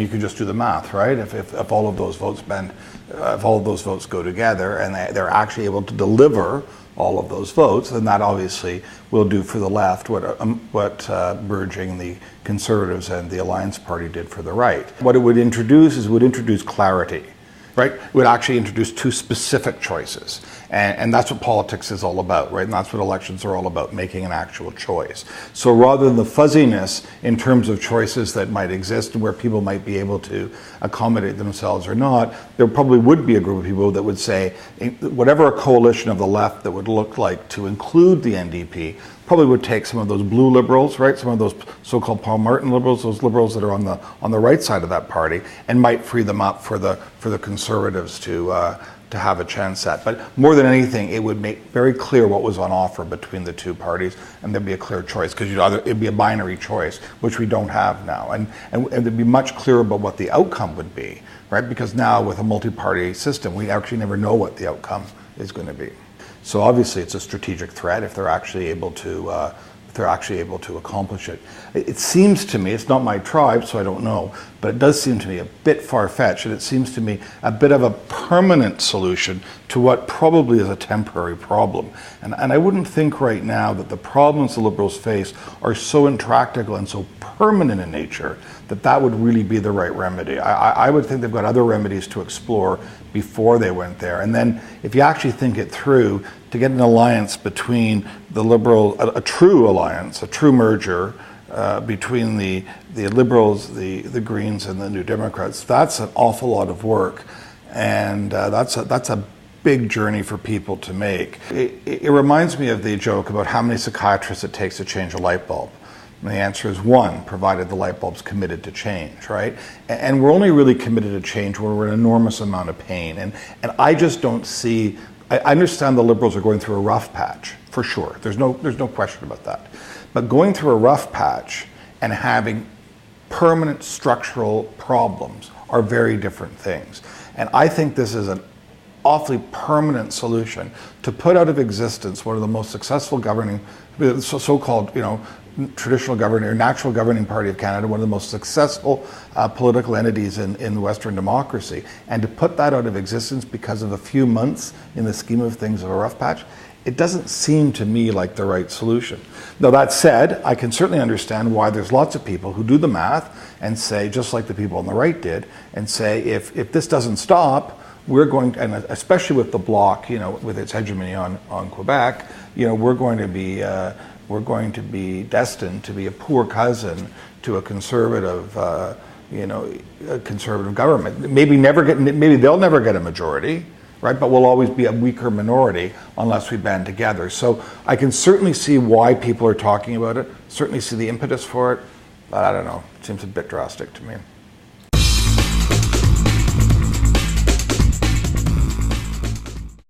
you can just do the math, right? If all of those votes if all of those votes go together and they're actually able to deliver all of those votes, then that obviously will do for the left what merging the Conservatives and the Alliance Party did for the right. What it would introduce is clarity. Right? It would actually introduce two specific choices. And that's what politics is all about, right? And that's what elections are all about, making an actual choice. So rather than the fuzziness in terms of choices that might exist and where people might be able to accommodate themselves or not, there probably would be a group of people that would say, whatever a coalition of the left that would look like to include the NDP probably would take some of those blue liberals, right? Some of those so-called Paul Martin liberals, those liberals that are on the right side of that party, and might free them up for the Conservatives to have a chance at. But more than anything, it would make very clear what was on offer between the two parties, and there'd be a clear choice, because it'd be a binary choice, which we don't have now, and it'd be much clearer about what the outcome would be, right? Because now with a multi-party system, we actually never know what the outcome is going to be. So obviously, it's a strategic threat if they're actually able to accomplish it. It seems to me, it's not my tribe, so I don't know, but it does seem to me a bit far-fetched, and it seems to me a bit of a permanent solution to what probably is a temporary problem. And I wouldn't think right now that the problems the Liberals face are so intractable and so permanent in nature that would really be the right remedy. I would think they've got other remedies to explore before they went there. And then if you actually think it through, to get an alliance between the Liberal, a true alliance, a true merger between the Liberals, the Greens, and the New Democrats, that's an awful lot of work. And that's a big journey for people to make. It reminds me of the joke about how many psychiatrists it takes to change a light bulb. And the answer is one, provided the light bulb's committed to change, right? And we're only really committed to change when we're in an enormous amount of pain. And I just don't see, I understand the Liberals are going through a rough patch, for sure. There's no question about that. But going through a rough patch and having permanent structural problems are very different things. And I think this is an awfully permanent solution to put out of existence one of the most successful governing, so-called, traditional governing or natural governing party of Canada, one of the most successful political entities in Western democracy, and to put that out of existence because of a few months in the scheme of things of a rough patch, it doesn't seem to me like the right solution. Now that said, I can certainly understand why there's lots of people who do the math and say, just like the people on the right did, and say if this doesn't stop, we're going, and especially with the Bloc, with its hegemony on Quebec, we're going to be destined to be a poor cousin to a conservative, a conservative government. Maybe they'll never get a majority, right? But we'll always be a weaker minority unless we band together. So I can certainly see why people are talking about it. Certainly see the impetus for it, but I don't know. It seems a bit drastic to me.